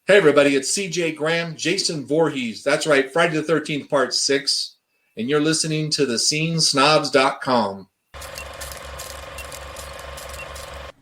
Hey everybody, it's CJ Graham, Jason Voorhees. That's right, Friday the 13th, part 6. And you're listening to thescenesnobs.com.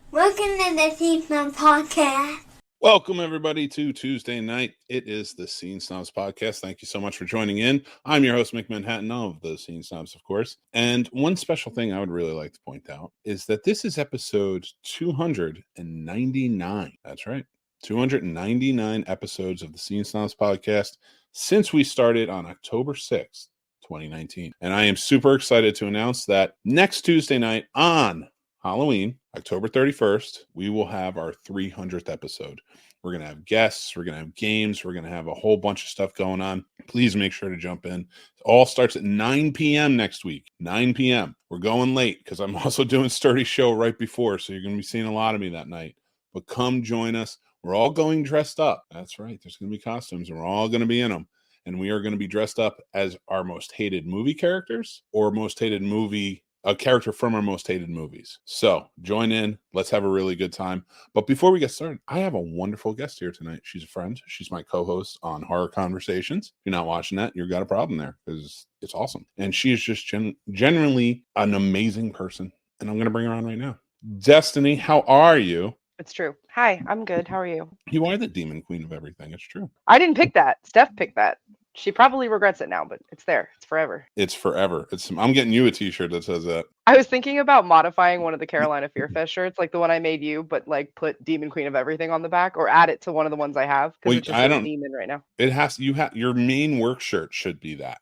Welcome to the Scene Snobs Podcast. Welcome, everybody, to Tuesday night. It is the Scene Snobs Podcast. Thank you so much for joining in. I'm your host, Mick Manhattan of the Scene Snobs, of course. And one special thing I would really like to point out is that this is episode 299. That's right. 299 episodes of the Scene Snobs Podcast since we started on October 6th, 2019. And I am super excited to announce that next Tuesday night on Halloween, October 31st, we will have our 300th episode. We're going to have guests, we're going to have games, we're going to have a whole bunch of stuff going on. Please make sure to jump in. It all starts at 9 p.m. next week. 9 p.m. We're going late because I'm also doing Sturdy Show right before, so you're going to be seeing a lot of me that night. But come join us. We're all going dressed up. That's right. There's going to be costumes, and we're all going to be in them. And we are going to be dressed up as our most hated movie characters or most hated movie, a character from our most hated movies. So join in. Let's have a really good time. But before we get started, I have a wonderful guest here tonight. She's a friend. She's my co-host on CON-Versations. If you're not watching that, you've got a problem there because it's awesome. And she is just genuinely an amazing person. And I'm going to bring her on right now. Destini, how are you? It's true. Hi, I'm good. How are you? You are the demon queen of everything. It's true. I didn't pick that. Steph picked that. She probably regrets it now, but it's there. It's forever. It's forever. I'm getting you a t-shirt that says that. I was thinking about modifying one of the Carolina Fear Fest shirts, like the one I made you, but like put Demon Queen of Everything on the back, or add it to one of the ones I have because it's just a demon right now. It has. Your main work shirt should be that.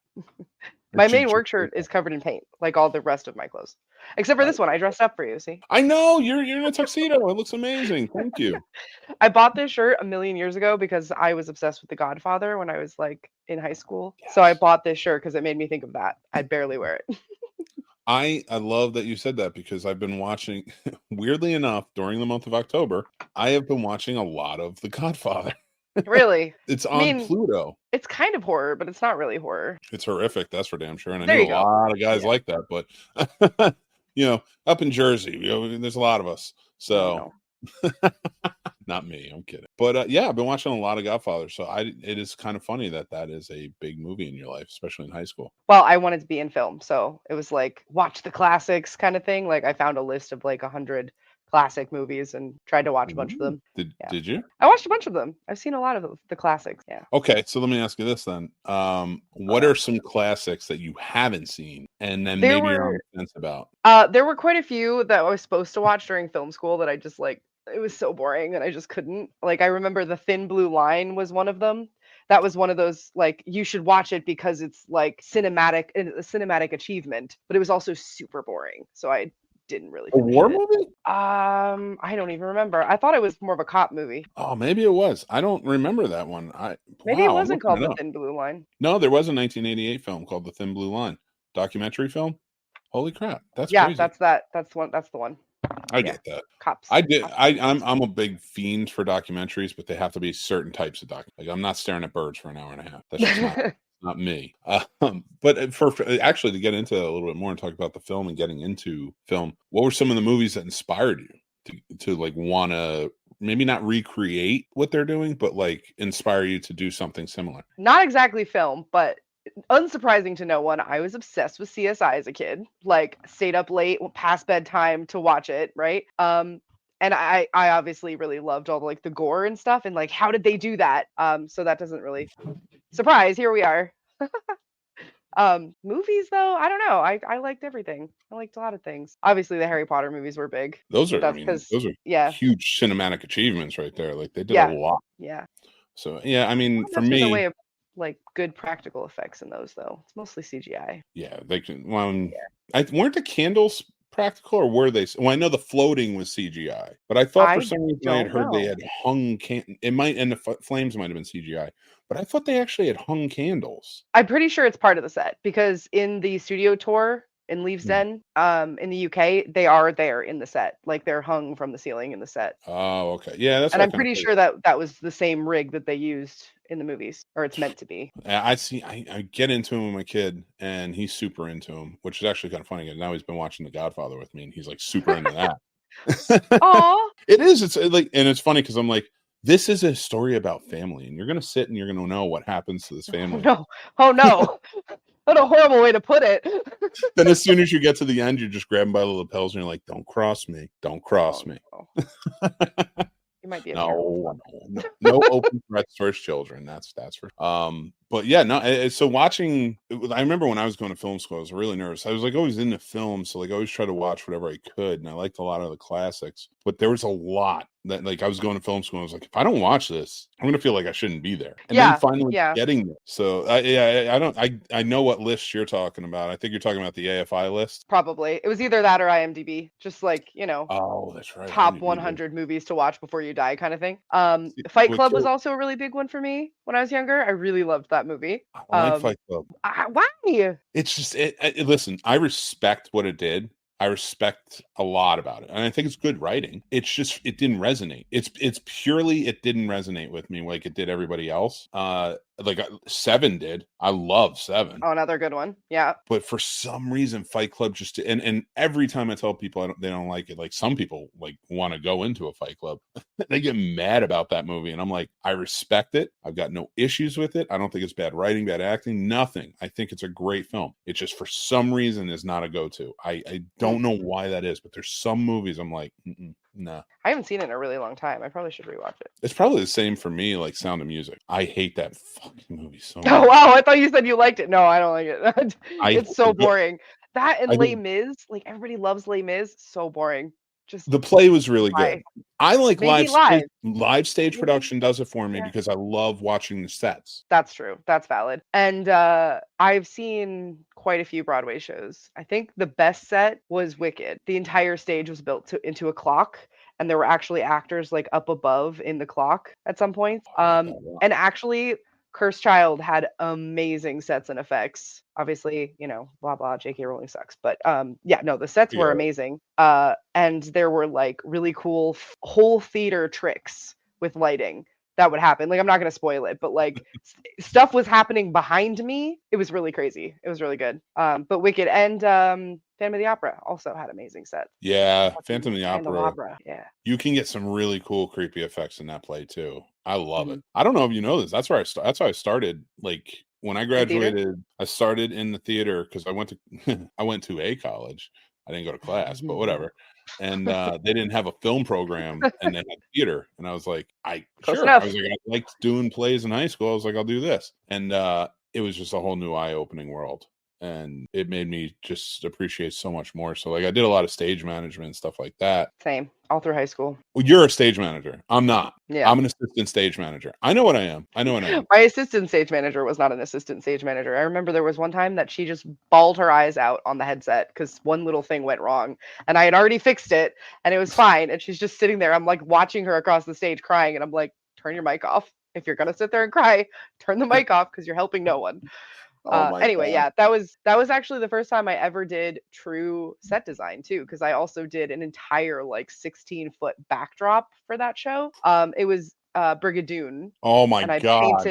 My main work shirt is covered in paint, like all the rest of my clothes. Except for this one. I dressed up for you, see? I know. You're in a tuxedo. It looks amazing. Thank you. I bought this shirt a million years ago because I was obsessed with The Godfather when I was like in high school. Yes. So I bought this shirt because it made me think of that. I'd barely wear it. I love that you said that because I've been watching, weirdly enough, during the month of October, I have been watching a lot of The Godfather. Really? It's on Pluto. It's kind of horror, but it's not really horror. It's horrific, that's for damn sure. And I know a lot of guys like that, but up in Jersey, there's a lot of us. So not me, I'm kidding. But I've been watching a lot of Godfather. So it is kind of funny that is a big movie in your life, especially in high school. Well, I wanted to be in film, so it was like watch the classics kind of thing. Like I found a list of like 100 classic movies and tried to watch a bunch of them. Did you? I watched a bunch of them. I've seen a lot of the classics. Yeah. Okay, so let me ask you this then. What are some classics that you haven't seen and then maybe you're on the fence about? There were quite a few that I was supposed to watch during film school that I just like, it was so boring and I just couldn't. Like I remember The Thin Blue Line was one of them. That was one of those, like, you should watch it because it's like a cinematic achievement, but it was also super boring. So I didn't really finish a war movie? I don't even remember. I thought it was more of a cop movie. Oh, maybe it was. I don't remember that one. Maybe it wasn't called The Thin Blue Line. No, there was a 1988 film called The Thin Blue Line. Documentary film. Holy crap. That's crazy. That's the one. I get that. Cops. I'm a big fiend for documentaries, but they have to be certain types of documentaries. Like I'm not staring at birds for an hour and a half. That's just not me. But for actually to get into a little bit more and talk about the film and getting into film, what were some of the movies that inspired you to like want to maybe not recreate what they're doing, but like inspire you to do something similar? Not exactly film, but unsurprising to no one, I was obsessed with CSI as a kid. Like stayed up late past bedtime to watch it, right? And I obviously really loved all the gore and stuff and like how did they do that? So that doesn't really surprise. Here we are. Movies though, I don't know. I liked everything. I liked a lot of things. Obviously the Harry Potter movies were big. Those are huge cinematic achievements right there. Like they did a lot. Yeah. So I mean for me, a way of like good practical effects in those though. It's mostly CGI. Yeah, they can. Weren't the candles practical or were they? Well, I know the floating was CGI, but I thought for some reason I had heard they had hung the flames might have been CGI, but I thought they actually had hung candles. I'm pretty sure it's part of the set because in the studio tour in Leaves Den, in the UK, they are there in the set, like they're hung from the ceiling in the set. Oh, okay, yeah, that's. And I'm pretty sure that was the same rig that they used in the movies, or it's meant to be. I see. I get into him with my kid, and he's super into him, which is actually kind of funny. And now he's been watching The Godfather with me, and he's like super into that. Aw. It is. It's like, and it's funny because I'm like, this is a story about family, and you're going to sit and you're going to know what happens to this family. Oh no. What a horrible way to put it. Then as soon as you get to the end, you're just grabbing by the lapels and you're like, don't cross me. Don't cross me. No. You might be a terrible father. No open threats towards children. That's for but yeah, no. So watching, I remember when I was going to film school, I was really nervous. I was like always into film, so like I always try to watch whatever I could, and I liked a lot of the classics. But there was a lot that, like, I was going to film school, and I was like, if I don't watch this, I'm gonna feel like I shouldn't be there. And then finally getting there. So I know what list you're talking about. I think you're talking about the AFI list. Probably. It was either that or IMDb. Just like, Oh, that's right. top IMDb. 100 movies to watch before you die kind of thing. Fight Club was also a really big one for me when I was younger. I really loved that movie. I like Fight Club. Why? It's just listen, I respect what it did. I respect a lot about it, and I think it's good writing. It's just it didn't resonate. It's purely it didn't resonate with me like it did everybody else. Like Seven did. I love Seven. Oh, another good one. Yeah. But for some reason, Fight Club just and every time I tell people they don't like it, like some people like want to go into a Fight Club, they get mad about that movie, and I'm like, I respect it. I've got no issues with it. I don't think it's bad writing, bad acting, nothing. I think it's a great film. It just for some reason is not a go-to. I don't know why that is, but there's some movies I'm like, nah. I haven't seen it in a really long time. I probably should rewatch it. It's probably the same for me, like Sound of Music. I hate that fucking movie so much. Oh wow, I thought you said you liked it. No, I don't like it. It's so boring. That and Les Mis, like everybody loves Les Mis. So boring. Just the play was really good. I like Maybe live stage production does it for me because I love watching the sets. That's true. That's valid. And I've seen quite a few Broadway shows. I think the best set was Wicked. The entire stage was built into a clock, and there were actually actors like up above in the clock at some point. And actually, Cursed Child had amazing sets and effects. Obviously, blah blah. J.K. Rowling sucks, but the sets were amazing. And there were like really cool whole theater tricks with lighting that would happen. Like I'm not gonna spoil it, but like stuff was happening behind me. It was really crazy. It was really good. But Wicked and Phantom of the Opera also had amazing sets. Yeah, Phantom of the Opera. Yeah. You can get some really cool creepy effects in that play too. I love it. I don't know if you know this. That's where I started. Like when I graduated, I started in the theater because I went to a college. I didn't go to class, but whatever. And they didn't have a film program, and they had theater. And I was like, I liked doing plays in high school. I was like, I'll do this. And it was just a whole new eye-opening world. And it made me just appreciate so much more. So like I did a lot of stage management and stuff like that. Same. All through high school. Well, you're a stage manager. I'm not. Yeah. I'm an assistant stage manager. I know what I am. My assistant stage manager was not an assistant stage manager. I remember there was one time that she just bawled her eyes out on the headset because one little thing went wrong. And I had already fixed it and it was fine. And she's just sitting there. I'm like watching her across the stage crying. And I'm like, turn your mic off. If you're going to sit there and cry, turn the mic off because you're helping no one. Anyway, God. That was actually the first time I ever did true set design too, because I also did an entire like 16-foot backdrop for that show. It was Brigadoon. Oh my God.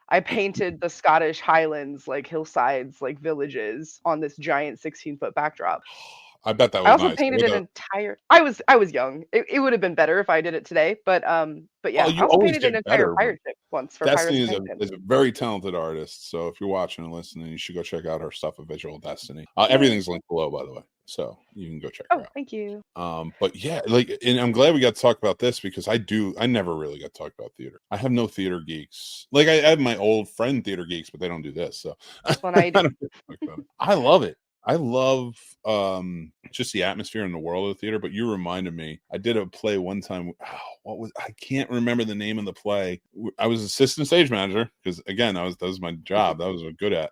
I painted the Scottish Highlands, like hillsides, like villages on this giant 16-foot backdrop. I bet that was I also nice. painted an entire. I was young. It would have been better if I did it today, but yeah, I also painted an entire pirate ship once for Destini is a very talented artist. So if you're watching and listening, you should go check out her stuff at Visual Destiny. Everything's linked below, by the way, so you can go check her out. Thank you. But yeah, and I'm glad we got to talk about this because I never really got to talk about theater. I have no theater geeks. Like I have my old friend theater geeks, but they don't do this. So that's what I do. I love it. I love just the atmosphere in the world of the theater, but you reminded me, I did a play one time. I can't remember the name of the play. I was assistant stage manager because again, that was my job. That was what I was good at.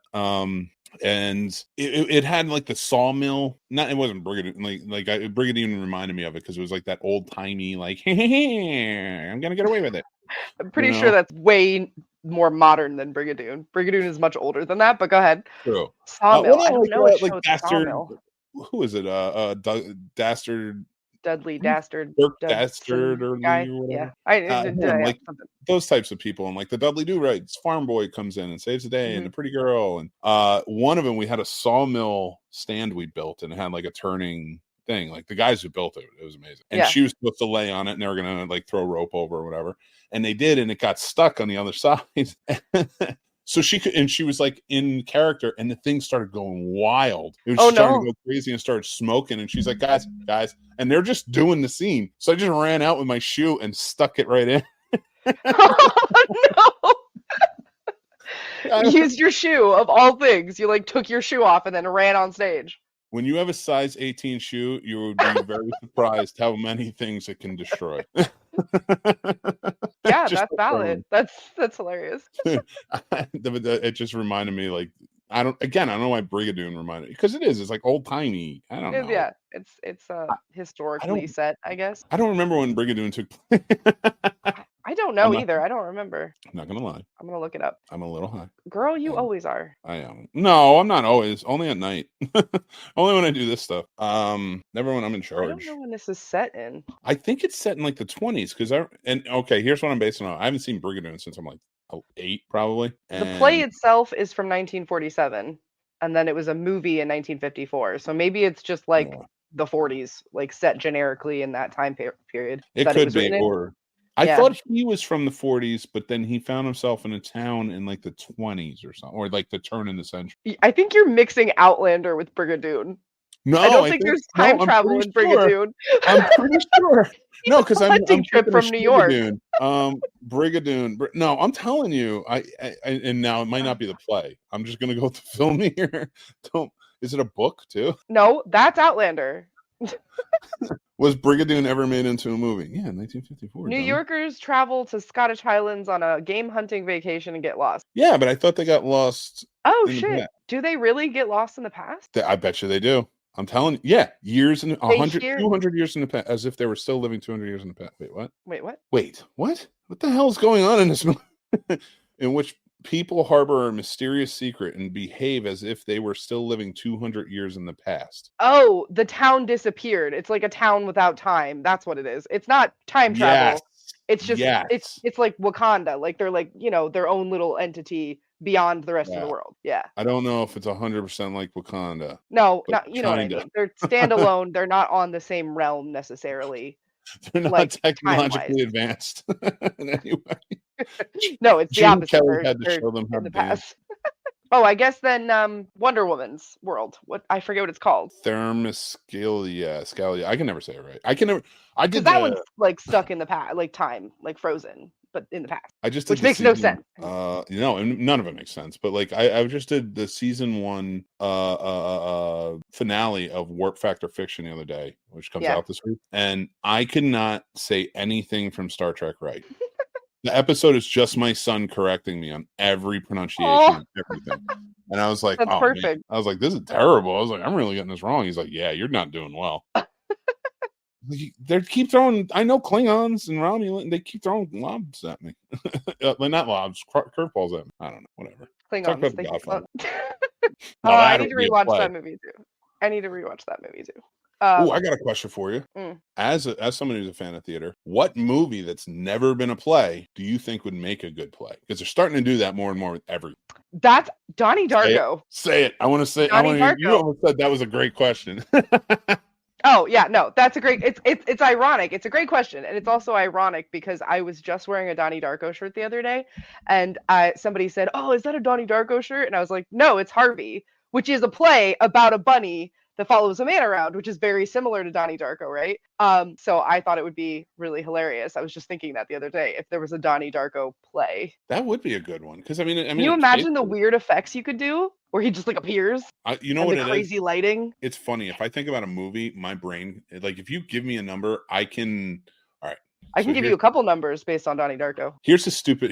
And it had like the sawmill. It wasn't Brigadoon. Like Brigadoon reminded me of it because it was like that old timey like, hey, I'm gonna get away with it. I'm pretty sure that's way more modern than Brigadoon. Brigadoon is much older than that, but go ahead. True. Sawmill. I don't know what show Dastard. Sawmill. Who is it? Dastard. Dudley Dastard. Dirk Dastard or guy. Whatever. Yeah. Like those types of people, and like the Dudley Do-Rights farm boy comes in and saves the day, and the pretty girl, and one of them we had a sawmill stand we built, and it had like a turning thing. Like the guys who built it, it was amazing. And Yeah. she was supposed to lay on it, and they were gonna like throw rope over or whatever, and they did, and it got stuck on the other side. So she was like in character, and the thing started going wild. It was starting to go crazy and started smoking. And she's like, guys, and they're just doing the scene. So I just ran out with my shoe and stuck it right in. Oh, no. You used your shoe of all things. You like took your shoe off and then ran on stage. When you have a size 18 shoe, you would be very surprised how many things it can destroy. Yeah, that's valid. That's hilarious. It just reminded me, like, I don't know why Brigadoon reminded me, because it's like old timey. I don't know. Yeah, it's historically set, I guess. I don't remember when Brigadoon took place. I don't know either. I don't remember. I'm not gonna lie. I'm gonna look it up. I'm a little high. Girl, you always are. I am. No, I'm not always. Only at night. Only when I do this stuff. Never when I'm in charge. I don't know when this is set in. I think it's set in like the 20s, okay, here's what I'm basing on. I haven't seen Brigadoon since I'm like 8 probably. The play itself is from 1947, and then it was a movie in 1954. So maybe it's just like the 40s, like set generically in that time period. It could be, or I thought he was from the 40s, but then he found himself in a town in like the 20s or something, or like the turn in the century. I think you're mixing Outlander with Brigadoon. No, I don't think there's time travel in Brigadoon. I'm pretty sure. No, because I'm trip from New York. Brigadoon. No, I'm telling you. And now it might not be the play. I'm just gonna go with the film here. Is it a book too? No, that's Outlander. Was Brigadoon ever made into a movie? Yeah, 1954. New Yorkers travel to Scottish Highlands on a game hunting vacation and get lost. Yeah, but I thought they got lost. Oh shit! Do they really get lost in the past? I bet you they do. I'm telling you, yeah, years in 200 years in the past, as if they were still living 200 years in the past. Wait, what? Wait, what? What the hell is going on in this movie? In which people harbor a mysterious secret and behave as if they were still living 200 years in the past. Oh, the town disappeared. It's like a town without time. That's what it is. It's not time travel. Yes. It's just it's like Wakanda. Like they're like, their own little entity beyond the rest of the world. Yeah. I don't know if it's 100% like Wakanda. No, not what I mean. They're standalone. They're not on the same realm necessarily. They're not technologically advanced in any way. No, it's the opposite. Kelly had to show them how to dance. Oh, I guess then Wonder Woman's world. What I forget what it's called. Scalia. I can never say it right. I did that one's like stuck in the past, like time, like frozen, but in the past. Which makes no sense. None of it makes sense. But like I just did the season 1 finale of Warp Factor Fiction the other day, which comes out this week, and I could not say anything from Star Trek right. The episode is just my son correcting me on every pronunciation and everything. And I was like, that's perfect. Man. I was like, this is terrible. I was like, I'm really getting this wrong. He's like, yeah, you're not doing well. They keep throwing, I know Klingons and Romulan, they keep throwing lobs at me. Not lobs, curveballs at me. I don't know, whatever. Klingons. I need to rewatch that movie too. I got a question for you. As someone who's a fan of theater, what movie that's never been a play do you think would make a good play? Because they're starting to do that more and more with every. That's Donnie Darko. Say it. I want to say. You almost said that was a great question. Oh yeah, no, that's a great. It's ironic. It's a great question, and it's also ironic because I was just wearing a Donnie Darko shirt the other day, and somebody said, "Oh, is that a Donnie Darko shirt?" And I was like, "No, it's Harvey, which is a play about a bunny that follows a man around, which is very similar to Donnie Darko, right?" So I thought it would be really hilarious. I was just thinking that the other day, if there was a Donnie Darko play. That would be a good one, because I mean, can you imagine the weird effects you could do where he just like appears? You know what it is? Crazy lighting. It's funny. If I think about a movie, my brain, like, if you give me a number, I can. All right. I can give you a couple numbers based on Donnie Darko. Here's the stupid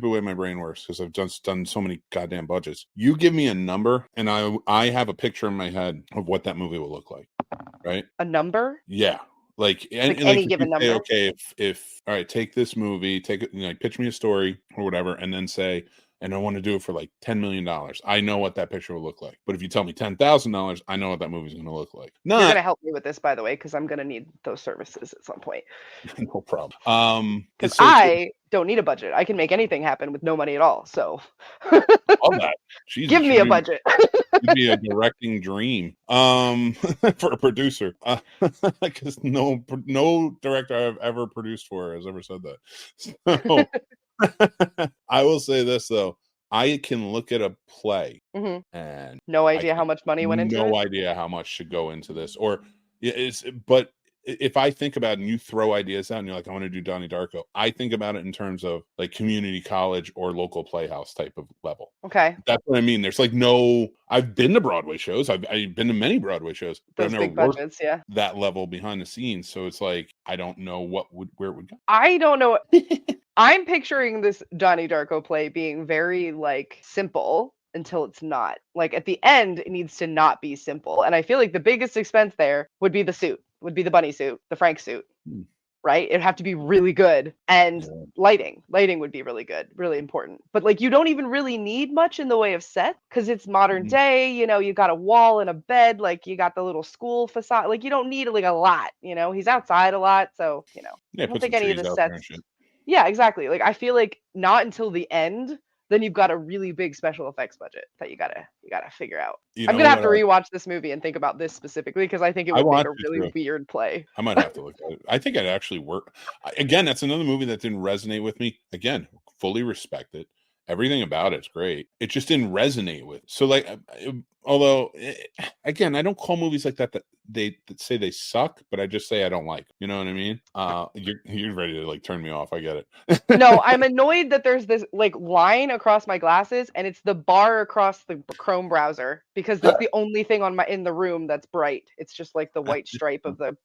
way my brain works, because I've just done so many goddamn budgets. You give me a number, and I have a picture in my head of what that movie will look like. Right? A number? Yeah. Like any given number. Okay, if all right, take this movie, pitch me a story or whatever, and then say, and I want to do it for like $10 million, I know what that picture will look like. But if you tell me $10,000, I know what that movie's going to look like. You're going to help me with this, by the way, because I'm going to need those services at some point. No problem. Because I don't need a budget. I can make anything happen with no money at all. So all that. Jesus, give me a budget. It'd be a directing dream for a producer, because no director I've ever produced for has ever said that. So I will say this though, I can look at a play and no idea how much money went into it. No idea how much should go into this, but if I think about it and you throw ideas out and you're like, I want to do Donnie Darko, I think about it in terms of like community college or local playhouse type of level. Okay. That's what I mean. There's like I've been to Broadway shows. I've been to many Broadway shows. But those I've never big budgets, yeah. That level behind the scenes. So it's like, I don't know where it would go. I don't know. I'm picturing this Donnie Darko play being very like simple until it's not. Like at the end, it needs to not be simple. And I feel like the biggest expense there would be the suit. Would be the bunny suit, the Frank suit, right? It'd have to be really good. And lighting would be really good, really important. But like, you don't even really need much in the way of set because it's modern day, you know, you got a wall and a bed, like you got the little school facade, like you don't need like a lot, you know, he's outside a lot. So, you know, I don't think any of the sets. Yeah, exactly. Like I feel like not until the end, then you've got a really big special effects budget that you gotta figure out. I'm gonna have to rewatch this movie and think about this specifically because I think it would make a really weird play. I might have to look at it. I think it actually work. Again, that's another movie that didn't resonate with me. Again, fully respect it. Everything about it's great. It just didn't resonate with. So like, although again, I don't call movies like that they say they suck, but I just say I don't like. You know what I mean? You're ready to like turn me off. I get it. No, I'm annoyed that there's this like line across my glasses, and it's the bar across the Chrome browser because that's the only thing in the room that's bright. It's just like the white stripe of the.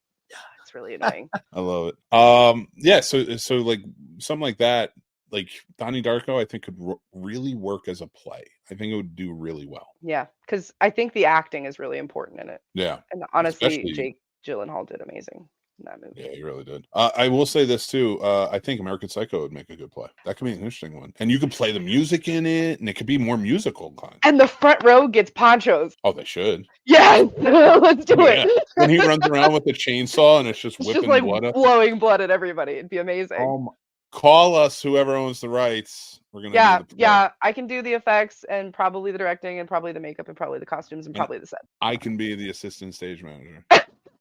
It's really annoying. I love it. Yeah. So like something like that. Like Donnie Darko, I think could really work as a play. I think it would do really well. Yeah, because I think the acting is really important in it. Yeah, and honestly, Jake Gyllenhaal did amazing in that movie. Yeah, he really did. I will say this too. I think American Psycho would make a good play. That could be an interesting one, and you could play the music in it, and it could be more musical kind. And the front row gets ponchos. Oh, they should. Yes, let's do it. And he runs around with a chainsaw, and it's just whipping blood up, blowing blood at everybody. It'd be amazing. Call us, whoever owns the rights. We're gonna. Yeah. I can do the effects and probably the directing and probably the makeup and probably the costumes and probably the set. I can be the assistant stage manager.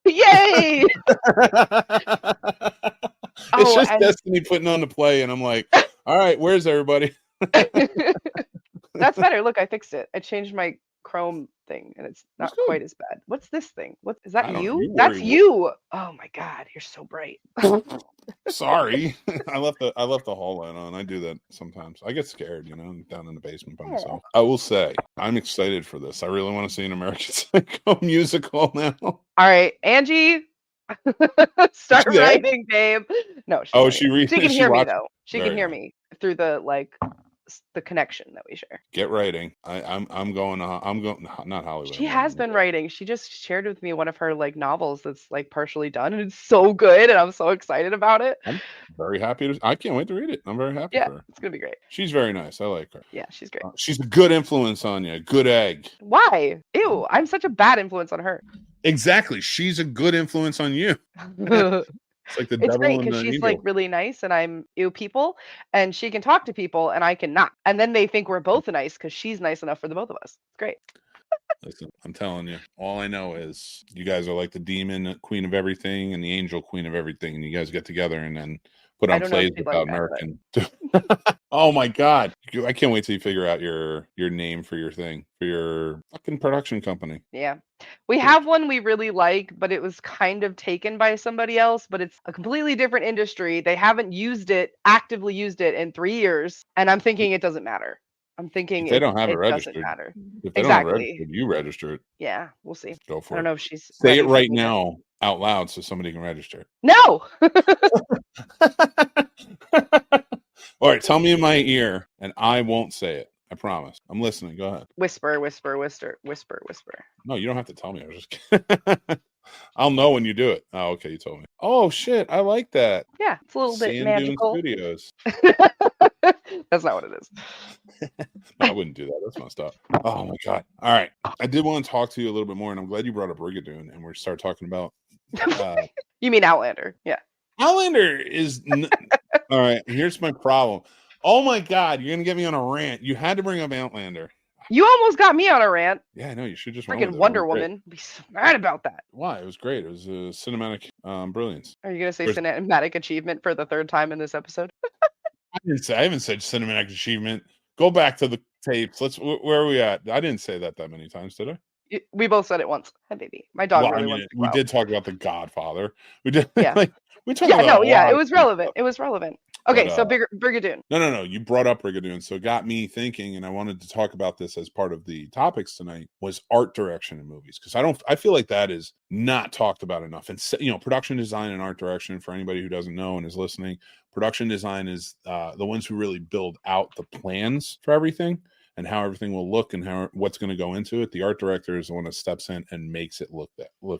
Yay! It's just Destiny putting on the play, and I'm like, all right, where's everybody? That's better. Look, I fixed it. I changed my Chrome thing, and it's not quite as bad. What's this thing? What is that? You? That's you. Oh my God, you're so bright. Sorry, I left the hall light on. I do that sometimes. I get scared, you know, down in the basement by myself. I will say, I'm excited for this. I really want to see an American Psycho musical now. All right, Angie, start writing, babe. No, she can hear me though. She can hear me through the the connection that we share. Get writing. I'm going not Hollywood. She has been writing. She just shared with me one of her like novels that's like partially done, and it's so good, and I'm so excited about it. I'm very happy I can't wait to read it. I'm very happy for her. It's gonna be great. She's very nice. I like her. Yeah, she's great. She's a good influence on you. Good egg. Why? Ew, I'm such a bad influence on her. Exactly. She's a good influence on you. It's like it's great because she's like really nice and I'm people, and she can talk to people and I cannot. And then they think we're both nice because she's nice enough for the both of us. It's great. Listen, I'm telling you, all I know is you guys are like the demon queen of everything and the angel queen of everything, and you guys get together and then put on plays about American. Oh my God. I can't wait till you figure out your name for your thing, for your fucking production company. Yeah. We have one we really like, but it was kind of taken by somebody else, but it's a completely different industry. They haven't actively used it in 3 years. And I'm thinking it doesn't matter. I'm thinking if they don't have it registered. Doesn't matter. If they don't have it registered, you register it. Yeah, we'll see. Go for it. I don't know if she's say it right now out loud so somebody can register. No. All right, tell me in my ear, and I won't say it. I promise. I'm listening. Go ahead. Whisper, whisper, whisper, whisper, whisper. No, you don't have to tell me. I was just kidding. I'll know when you do it. Oh, okay. You told me. Oh, shit. I like that. Yeah, it's a little bit Sand magical. Dunes Studios. That's not what it is. No, I wouldn't do that. That's messed up. Oh my god! All right, I did want to talk to you a little bit more, and I'm glad you brought up Brigadoon, and we start talking about. You mean Outlander? Yeah. Outlander is all right. Here's my problem. Oh my god, you're gonna get me on a rant. You had to bring up Outlander. You almost got me on a rant. Yeah, I know. You should just run Freaking with it. Wonder Woman. Be so mad about that. Why? It was great. It was a cinematic brilliance. Are you gonna say cinematic achievement for the third time in this episode? I haven't said cinematic achievement. Go back to the tapes. Where are we at? I didn't say that many times, did I? We both said it once. Hi, baby. My dog really wants to go we out. did talk about The Godfather. We did. Yeah. We talked about it was relevant. It was relevant. Okay, so Brigadoon. No. You brought up Brigadoon, so it got me thinking, and I wanted to talk about this as part of the topics tonight. Was art direction in movies, because I feel like that is not talked about enough. And production design and art direction, for anybody who doesn't know and is listening, production design is the ones who really build out the plans for everything and how everything will look and what's going to go into it. The art director is the one that steps in and makes it look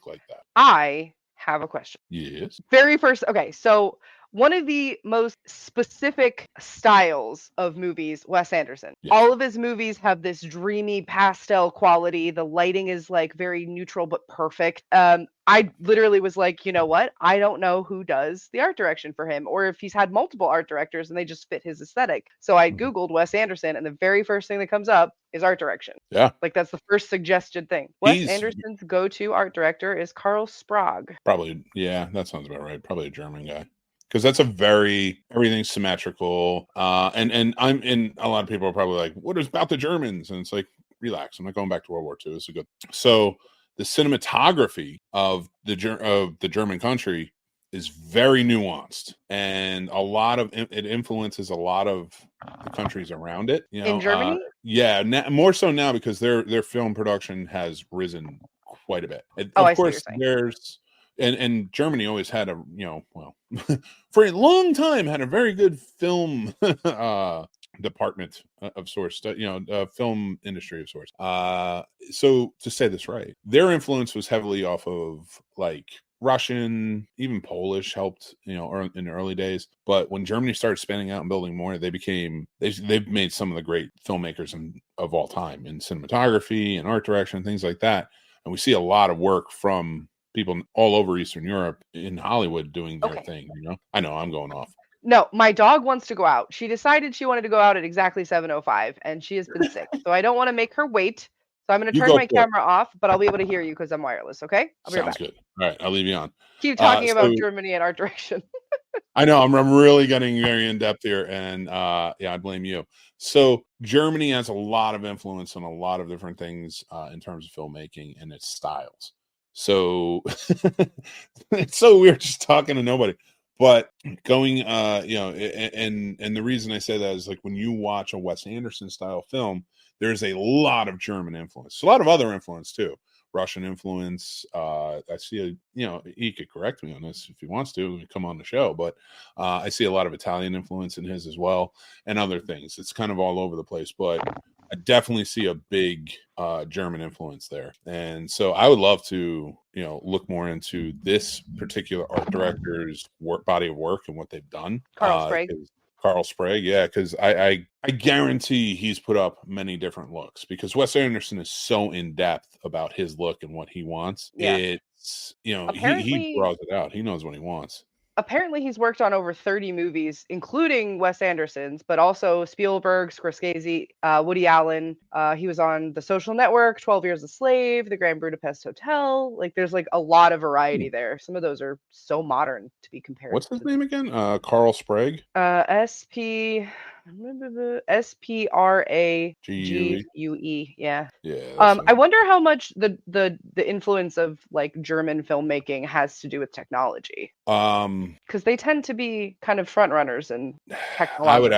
like that. I have a question. Yes. Very first. Okay, so one of the most specific styles of movies, Wes Anderson. Yeah. All of his movies have this dreamy pastel quality. The lighting is like very neutral but perfect. I literally was like, you know what? I don't know who does the art direction for him, or if he's had multiple art directors and they just fit his aesthetic. So I Googled Wes Anderson, and the very first thing that comes up is art direction. Yeah. Like that's the first suggested thing. Wes Anderson's go-to art director is Karl Sprague. Probably, yeah, that sounds about right. Probably a German guy. Because that's everything's symmetrical. And a lot of people are probably like, what is about the Germans? And it's like, relax. I'm not going back to World War II. It's a good. So the cinematography of the German country is very nuanced, and a lot of it influences a lot of the countries around it. In Germany, more so now because their film production has risen quite a bit. Of course, there's. And Germany always had for a long time had a very good film department of sorts, film industry of sorts. So to say this right, their influence was heavily off of like Russian, even Polish helped, in the early days. But when Germany started spanning out and building more, they've made some of the great filmmakers of all time in cinematography and art direction, things like that. And we see a lot of work from people all over Eastern Europe in Hollywood doing their thing. I know I'm going off. No, my dog wants to go out. She decided she wanted to go out at exactly 7:05, and she has been sick. So I don't want to make her wait. So I'm going to turn my camera off, but I'll be able to hear you because I'm wireless. Okay, I'll be right back. Sounds good. All right, I'll leave you on. Keep talking about Germany and art direction. I know I'm really getting very in depth here, and I blame you. So Germany has a lot of influence on a lot of different things in terms of filmmaking and its styles. So it's so weird just talking to nobody, but going, and the reason I say that is like when you watch a Wes Anderson style film, there's a lot of German influence, a lot of other influence too, Russian influence. I see he could correct me on this if he wants to come on the show, but I see a lot of Italian influence in his as well and other things. It's kind of all over the place, but I definitely see a big German influence there. And so I would love to, look more into this particular art director's body of work and what they've done. Karl Sprague, yeah, because I guarantee he's put up many different looks because Wes Anderson is so in depth about his look and what he wants. Yeah. It's, he draws it out. He knows what he wants. Apparently he's worked on over 30 movies, including Wes Anderson's, but also Spielberg, Scorsese, Woody Allen. He was on The Social Network, 12 Years a Slave, The Grand Budapest Hotel. Like there's like a lot of variety there. Some of those are so modern to be compared. What's his name again? Karl Sprague? S-P-R-A-G-U-E. Yeah. I wonder how much the influence of like German filmmaking has to do with technology. Because they tend to be kind of front runners and technological.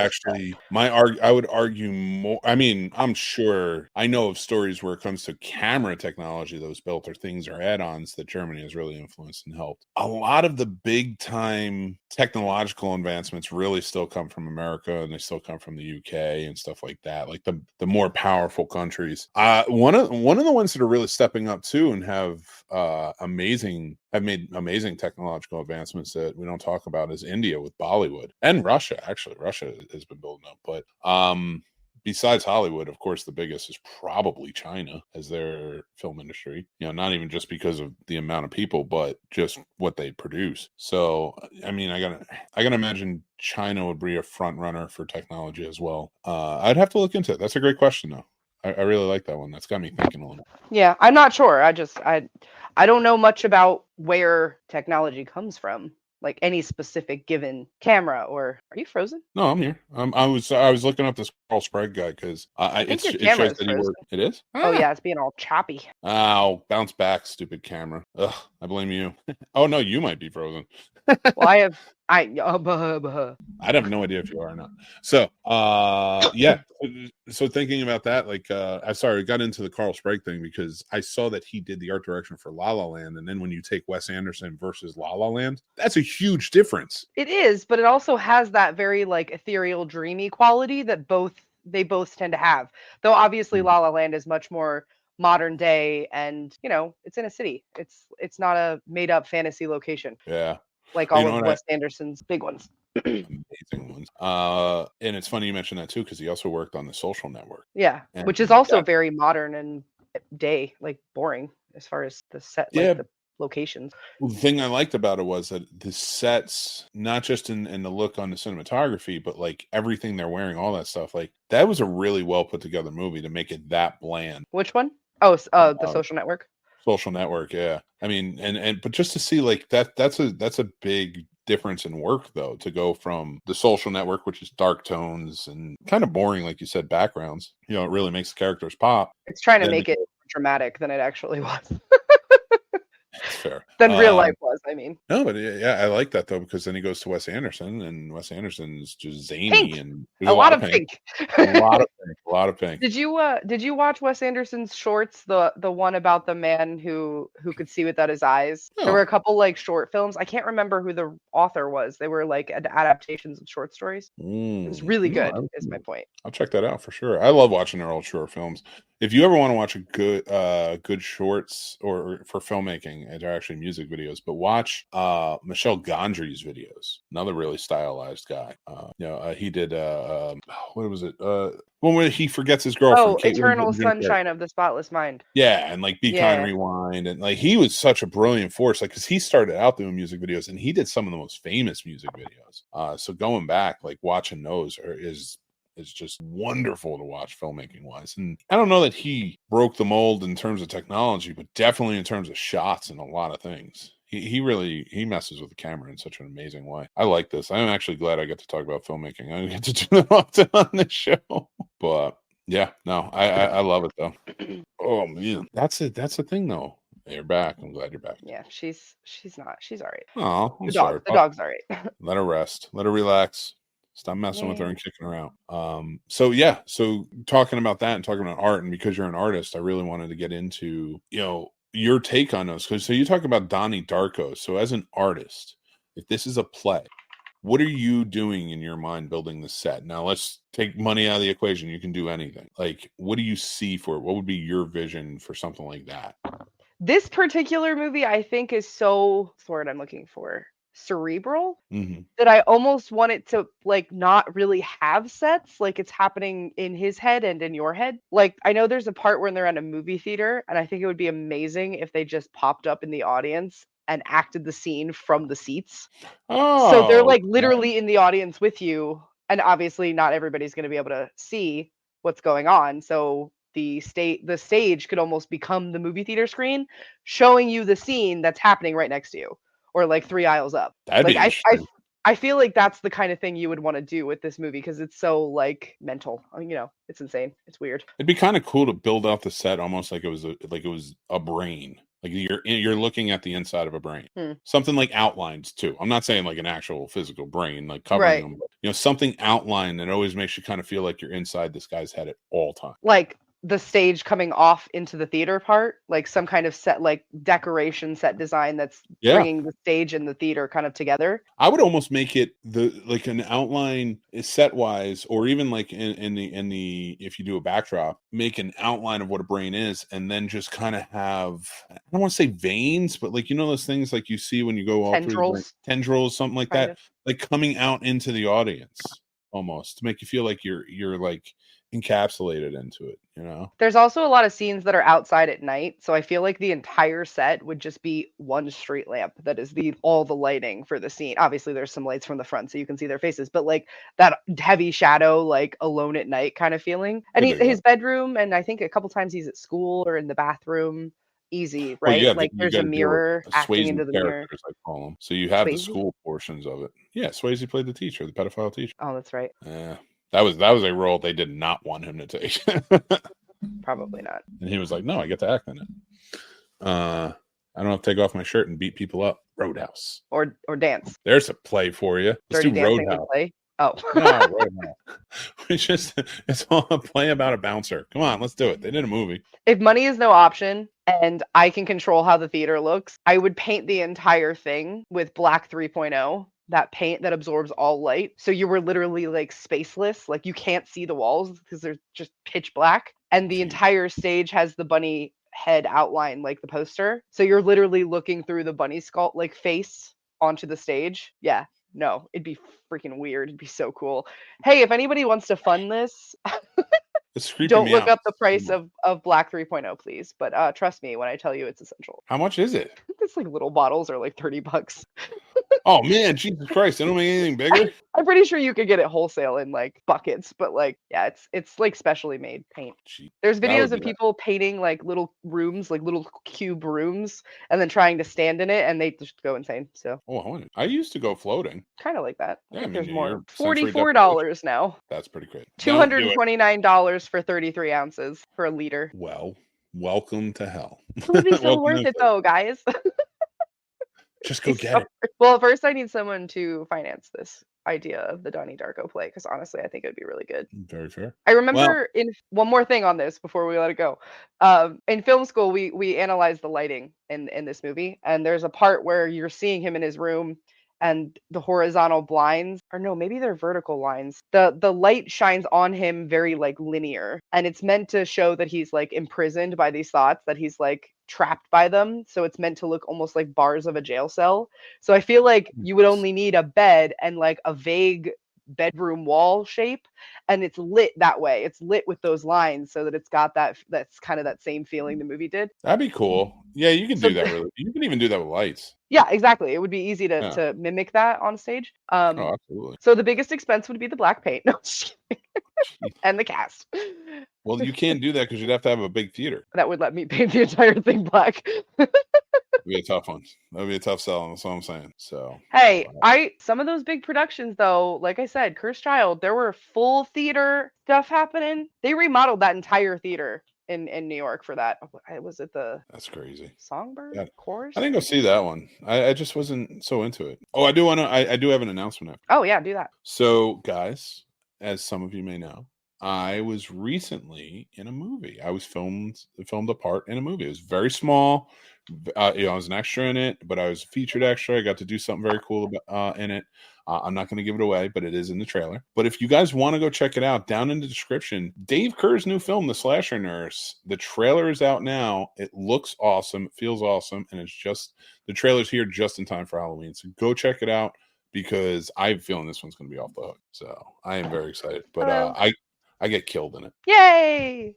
I would argue more. I mean, I'm sure I know of stories where it comes to camera technology that was built or things or add-ons that Germany has really influenced and helped. A lot of the big time technological advancements really still come from America, and they still also come from the UK and stuff like that, like the more powerful countries. One of the ones that are really stepping up too and have made amazing technological advancements that we don't talk about is India with Bollywood, and Russia. Actually, Russia has been building up, but besides Hollywood, of course, the biggest is probably China as their film industry. Not even just because of the amount of people, but just what they produce. So, I mean, I gotta imagine China would be a front runner for technology as well. I'd have to look into it. That's a great question, though. I really like that one. That's got me thinking a little. Yeah, I'm not sure. I don't know much about where technology comes from. Like any specific given camera, or are you frozen? No, I'm here. I was looking up this Carl Sprague guy because it shows that he worked. It is. Oh yeah, it's being all choppy. Oh, bounce back, stupid camera. Ugh, I blame you. Oh no, you might be frozen. Well, I'd have no idea if you are or not. So, yeah. So thinking about that, like, I got into the Carl Sprague thing because I saw that he did the art direction for La La Land, and then when you take Wes Anderson versus La La Land, that's a huge difference. It is, but it also has that very like ethereal, dreamy quality that they both tend to have. Though obviously, La La Land is much more modern day, and it's in a city. It's not a made up fantasy location. Yeah. Like all of Wes Anderson's big ones. Amazing ones. And it's funny you mentioned that too, because he also worked on The Social Network. Yeah, which is also very modern and like boring as far as the set, like the locations. Well, the thing I liked about it was that the sets, not just in the look on the cinematography, but like everything they're wearing, all that stuff, like that was a really well put together movie to make it that bland. Which one? Oh, The Social Network. Social Network, yeah. I mean, but just to see like that's a big difference in work though, to go from The Social Network, which is dark tones and kind of boring, like you said, backgrounds. It really makes the characters pop. It's trying to make it more dramatic than it actually was. That's fair. Than real life was, I mean. No, but yeah, I like that though, because then he goes to Wes Anderson, and Wes Anderson's just zany pink. And a lot of pink. A lot of pink. Did you watch Wes Anderson's shorts? The one about the man who could see without his eyes. No. There were a couple like short films. I can't remember who the author was. They were like adaptations of short stories. It was really good. Is my point. I'll check that out for sure. I love watching their old short films. If you ever want to watch a good shorts or for filmmaking, they're actually music videos, but watch Michel Gondry's videos. Another really stylized guy. He did what was it? One where he forgets his girlfriend. Oh, Eternal Sunshine of the Spotless Mind. Yeah, and like Be Kind, Rewind, and like he was such a brilliant force. Like, because he started out doing music videos, and he did some of the most famous music videos. So going back, like watching those is just wonderful to watch filmmaking wise. And I don't know that he broke the mold in terms of technology, but definitely in terms of shots and a lot of things. He messes with the camera in such an amazing way. I like this. I'm actually glad I get to talk about filmmaking. I get to do that often on this show. But yeah, no, I love it though. Oh man, that's it. That's the thing though. You're back. I'm glad you're back. Yeah, she's not. She's all right. Oh, the dog's all right. Let her rest. Let her relax. Stop messing with her and kicking her out. So talking about that and talking about art, and because you're an artist, I really wanted to get into, your take on those. So you talk about Donnie Darko. So as an artist, if this is a play, what are you doing in your mind building the set? Now let's take money out of the equation. You can do anything. Like, what do you see for it? What would be your vision for something like that? This particular movie, I think, is so, what's the word I'm looking for? Cerebral, that I almost want it to like not really have sets, like it's happening in his head and in your head. Like, I know there's a part when they're at a movie theater, and I think it would be amazing if they just popped up in the audience and acted the scene from the seats. So they're like literally in the audience with you, and obviously not everybody's going to be able to see what's going on. So the stage could almost become the movie theater screen, showing you the scene that's happening right next to you. Or like 3 aisles up. I feel like that's the kind of thing you would want to do with this movie, because it's so like mental. It's insane. It's weird. It'd be kind of cool to build out the set almost like it was a brain. Like you're looking at the inside of a brain. Something like outlines too. I'm not saying like an actual physical brain, like covering them. But, something outlined that always makes you kind of feel like you're inside this guy's head at all times. Like the stage coming off into the theater part, like some kind of set, like decoration set design that's bringing the stage and the theater kind of together. I would almost make it like an outline set wise, or even like in the if you do a backdrop, make an outline of what a brain is, and then just kind of have, I don't want to say veins, but like, you know, those things like you see when you go all through tendrils, something like that, like coming out into the audience almost to make you feel like you're like encapsulated into it, you know. There's also a lot of scenes that are outside at night, so I feel like the entire set would just be one street lamp that is all the lighting for the scene. Obviously there's some lights from the front so you can see their faces, but like that heavy shadow, like alone at night kind of feeling. And his bedroom, and I think a couple times he's at school or in the bathroom. Easy, right? Well, like there's a mirror acting into the mirror. I call them. So you have the school portions of it. Yeah, Swayze played the teacher, the pedophile teacher. Oh, that's right. Yeah, that was a role they did not want him to take. Probably not. And he was like, "No, I get to act in it. I don't have to take off my shirt and beat people up." Roadhouse or dance. There's a play for you. Let's Dirty do Dancing Roadhouse. Play. Oh, no, Roadhouse. It's all a play about a bouncer. Come on, let's do it. They did a movie. If money is no option and I can control how the theater looks, I would paint the entire thing with black 3.0. That paint that absorbs all light. So you were literally like spaceless, like you can't see the walls because they're just pitch black. And the entire stage has the bunny head outline like the poster. So you're literally looking through the bunny skull like face onto the stage. Yeah. No, it'd be freaking weird. It'd be so cool. Hey, if anybody wants to fund this, don't look up the price of Black 3.0, please. But trust me when I tell you it's essential. How much is it? It's like little bottles are like $30. Oh man, Jesus Christ! They don't make anything bigger. I'm pretty sure you could get it wholesale in like buckets, but like, yeah, it's like specially made paint. There's videos of people painting like little rooms, like little cube rooms, and then trying to stand in it, and they just go insane. So, I used to go floating. Kind of like that. Yeah, I mean, there's more. $44 now. That's pretty great. $229 for 33 ounces for a liter. Well, welcome to hell. It would be so worth it though, guys. Just go get it. Well, first I need someone to finance this idea of the Donnie Darko play, because honestly, I think it would be really good. Very fair. I remember in one more thing on this before we let it go. In film school, we analyzed the lighting in this movie, and there's a part where you're seeing him in his room, and the horizontal blinds, or no, maybe they're vertical lines. The light shines on him very like linear, and it's meant to show that he's like imprisoned by these thoughts, that he's like trapped by them. So it's meant to look almost like bars of a jail cell. So I feel like you would only need a bed and like a vague bedroom wall shape, and it's lit that way. It's lit with those lines so that it's got that's kind of that same feeling the movie did. That'd be cool. Yeah, you can do that. Really, you can even do that with lights. Yeah, exactly. It would be easy to mimic that on stage. Oh, absolutely. So the biggest expense would be the black paint. No, and the cast. Well, you can't do that because you'd have to have a big theater. That would let me paint the entire thing black. It'd be a tough one. That'd be a tough sell. That's what I'm saying. So hey, some of those big productions though, like I said, Cursed Child, there were full theater stuff happening. They remodeled that entire theater in New York for that. Was it That's crazy. Songbird Chorus? I didn't go see that one. I just wasn't so into it. Oh, I do want to. I do have an announcement after. Oh yeah, do that. So guys, as some of you may know, I was recently in a movie. I was filmed a part in a movie. It was very small. I was an extra in it, but I was a featured extra. I got to do something very cool in it. I'm not going to give it away, but it is in the trailer. But if you guys want to go check it out, down in the description, Dave Kerr's new film, The Slasher Nurse. The trailer is out now. It looks awesome. It feels awesome. And the trailer's here just in time for Halloween. So go check it out, because I'm feeling this one's going to be off the hook. So I am very excited. But I get killed in it. Yay!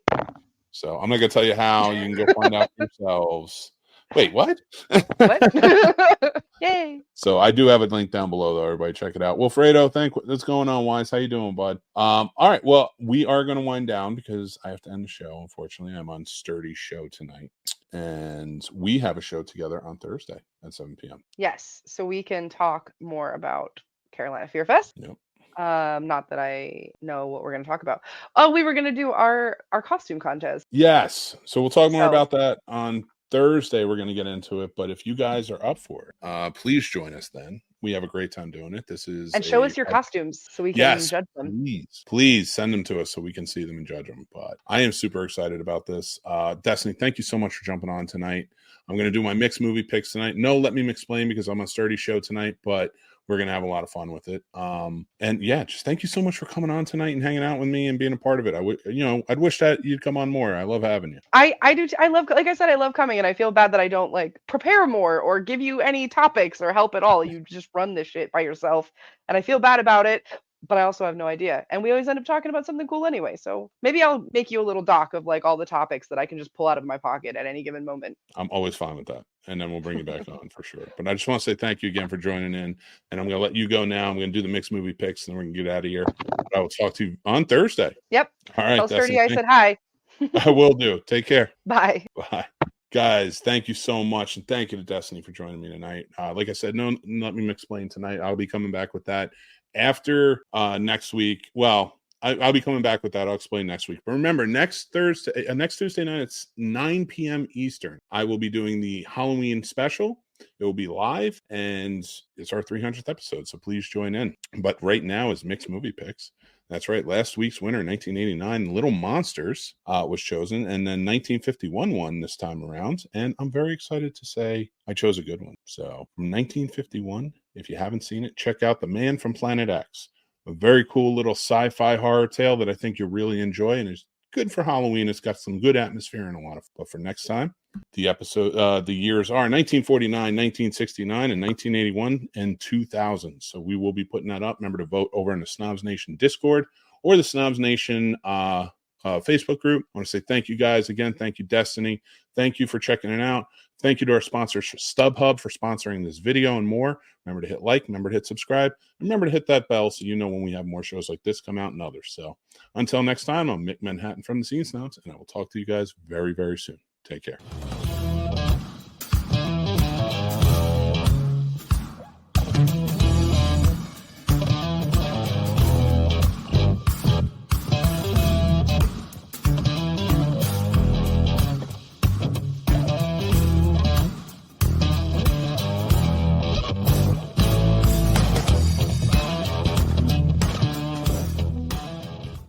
So I'm not going to tell you how. You can go find out for yourselves. Wait, what? What? Yay! So I do have a link down below, though. Everybody check it out. Wilfredo, what's going on, Wise? How you doing, bud? All right. Well, we are going to wind down because I have to end the show. Unfortunately, I'm on Sturdy's show tonight, and we have a show together on Thursday at 7 p.m. Yes, so we can talk more about Carolina Fear Fest. Yep. Not that I know what we're going to talk about. Oh, we were going to do our costume contest. Yes. So we'll talk more about that on Thursday. We're going to get into it, but if you guys are up for it, please join us then. We have a great time doing it. This is And show us your costumes so we can judge them. Please send them to us so we can see them and judge them. But I am super excited about this. Destiny, thank you so much for jumping on tonight. I'm going to do my mixed movie picks tonight. No, let me explain because I'm on Sturdy Show tonight, but we're going to have a lot of fun with it. And yeah, just thank you so much for coming on tonight and hanging out with me and being a part of it. I'd wish that you'd come on more. I love having you. I do. I love, like I said, I love coming, and I feel bad that I don't like prepare more or give you any topics or help at all. You just run this shit by yourself, and I feel bad about it. But I also have no idea. And we always end up talking about something cool anyway. So maybe I'll make you a little doc of like all the topics that I can just pull out of my pocket at any given moment. I'm always fine with that. And then we'll bring you back on for sure. But I just want to say thank you again for joining in. And I'm going to let you go now. I'm going to do the mixed movie picks and then we can get out of here. But I will talk to you on Thursday. Yep. All right. Tell Sturdy I said hi. I will do. Take care. Bye. Bye. Guys, thank you so much. And thank you to Destiny for joining me tonight. Like I said, no, let me explain tonight. I'll be coming back with that after next week. Well, I'll be coming back with that. I'll explain next week. But remember, next Tuesday night, it's 9 p.m. Eastern. I will be doing the Halloween special. It will be live, and it's our 300th episode, so please join in. But right now is mixed movie picks. That's right. Last week's winner, 1989, Little Monsters, was chosen, and then 1951 won this time around. And I'm very excited to say I chose a good one. So from 1951, if you haven't seen it, check out The Man from Planet X. A very cool little sci-fi horror tale that I think you'll really enjoy, and is good for Halloween. It's got some good atmosphere and a lot of. But for next time, the years are 1949, 1969, and 1981, and 2000. So we will be putting that up. Remember to vote over in the Snobs Nation Discord or the Snobs Nation Facebook group. I want to say thank you guys again. Thank you, Destiny. Thank you for checking it out. Thank you to our sponsor, StubHub, for sponsoring this video and more. Remember to hit like, remember to hit subscribe, remember to hit that bell so you know when we have more shows like this come out and others. So until next time, I'm Mick Manhattan from the Scene Snobs, and I will talk to you guys very, very soon. Take care.